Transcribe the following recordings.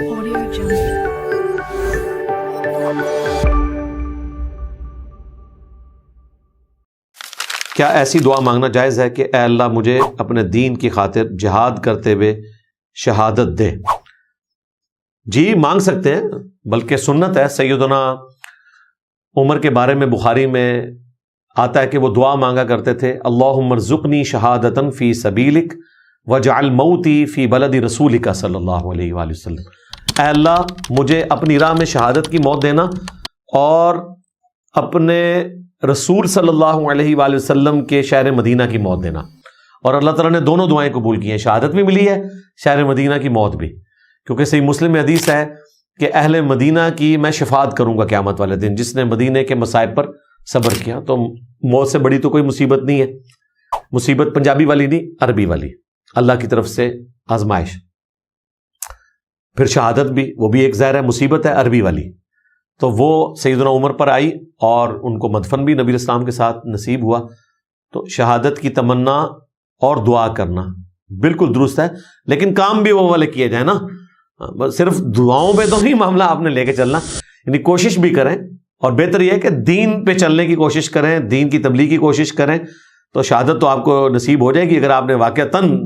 Audio Jungle. کیا ایسی دعا مانگنا جائز ہے کہ اے اللہ مجھے اپنے دین کی خاطر جہاد کرتے ہوئے شہادت دے؟ جی مانگ سکتے ہیں، بلکہ سنت ہے۔ سیدنا عمر کے بارے میں بخاری میں آتا ہے کہ وہ دعا مانگا کرتے تھے، اللہم ارزقنی شہادتاً فی سبیلک واجعل موتی فی بلد رسولک صلی اللہ علیہ وآلہ وسلم۔ اے اللہ مجھے اپنی راہ میں شہادت کی موت دینا اور اپنے رسول صلی اللہ علیہ وآلہ وسلم کے شہر مدینہ کی موت دینا۔ اور اللہ تعالیٰ نے دونوں دعائیں قبول کی ہیں، شہادت بھی ملی ہے، شہر مدینہ کی موت بھی، کیونکہ صحیح مسلم میں حدیث ہے کہ اہل مدینہ کی میں شفاعت کروں گا قیامت والے دن، جس نے مدینہ کے مصائب پر صبر کیا۔ تو موت سے بڑی تو کوئی مصیبت نہیں ہے، مصیبت پنجابی والی نہیں، عربی والی، اللہ کی طرف سے آزمائش۔ پھر شہادت بھی، وہ بھی ایک ظاہر ہے مصیبت ہے، عربی والی۔ تو وہ سیدنا عمر پر آئی اور ان کو مدفن بھی نبی اسلام کے ساتھ نصیب ہوا۔ تو شہادت کی تمنا اور دعا کرنا بالکل درست ہے، لیکن کام بھی وہ والے کیے جائیں نا، صرف دعاؤں پہ تو نہیں معاملہ آپ نے لے کے چلنا، یعنی کوشش بھی کریں، اور بہتر یہ ہے کہ دین پہ چلنے کی کوشش کریں، دین کی تبلیغ کی کوشش کریں، تو شہادت تو آپ کو نصیب ہو جائے گی۔ اگر آپ نے واقعتاً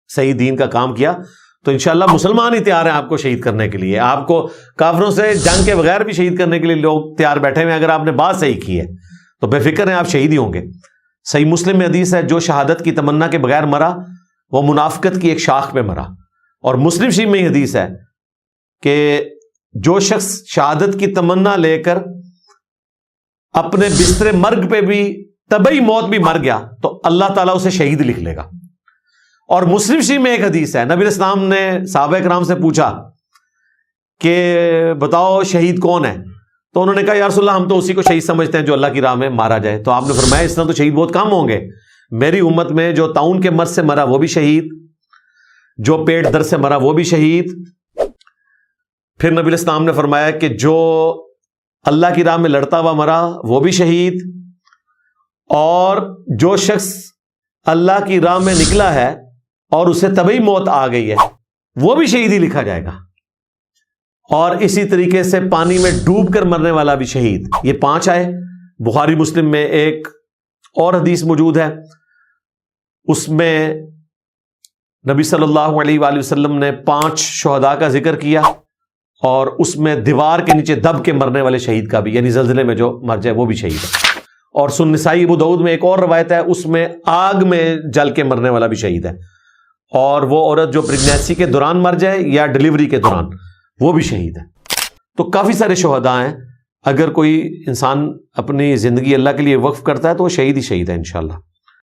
صحیح دین کا کام کیا تو انشاءاللہ مسلمان ہی تیار ہیں آپ کو شہید کرنے کے لیے، آپ کو کافروں سے جنگ کے بغیر بھی شہید کرنے کے لیے لوگ تیار بیٹھے ہوئے ہیں۔ اگر آپ نے بات صحیح کی ہے تو بے فکر ہیں آپ شہید ہی ہوں گے۔ صحیح مسلم میں حدیث ہے، جو شہادت کی تمنا کے بغیر مرا وہ منافقت کی ایک شاخ پہ مرا۔ اور مسلم شریف میں حدیث ہے کہ جو شخص شہادت کی تمنا لے کر اپنے بستر مرگ پہ بھی طبعی موت بھی مر گیا تو اللہ تعالیٰ اسے شہید لکھ لے گا۔ اور مسلم شریف میں ایک حدیث ہے، نبی اسلام نے صحابہ کرام سے پوچھا کہ بتاؤ شہید کون ہے؟ تو انہوں نے کہا یا رسول اللہ ہم تو اسی کو شہید سمجھتے ہیں جو اللہ کی راہ میں مارا جائے۔ تو آپ نے فرمایا اس طرح تو شہید بہت کم ہوں گے، میری امت میں جو طاعون کے مرض سے مرا وہ بھی شہید، جو پیٹ درد سے مرا وہ بھی شہید۔ پھر نبی اسلام نے فرمایا کہ جو اللہ کی راہ میں لڑتا ہوا مرا وہ بھی شہید، اور جو شخص اللہ کی راہ میں نکلا ہے اور اسے طبعی موت آ گئی ہے وہ بھی شہید ہی لکھا جائے گا۔ اور اسی طریقے سے پانی میں ڈوب کر مرنے والا بھی شہید۔ یہ 5 آئے۔ بخاری مسلم میں ایک اور حدیث موجود ہے، اس میں نبی صلی اللہ علیہ وآلہ وسلم نے 5 شہداء کا ذکر کیا، اور اس میں دیوار کے نیچے دب کے مرنے والے شہید کا بھی، یعنی زلزلے میں جو مر جائے وہ بھی شہید ہے۔ اور سنن نسائی ابو داؤد میں ایک اور روایت ہے، اس میں آگ میں جل کے مرنے والا بھی شہید ہے۔ اور وہ عورت جو پریگنینسی کے دوران مر جائے یا ڈیلیوری کے دوران وہ بھی شہید ہے۔ تو کافی سارے شہداء ہیں، اگر کوئی انسان اپنی زندگی اللہ کے لیے وقف کرتا ہے تو وہ شہید ہی شہید ہے انشاءاللہ۔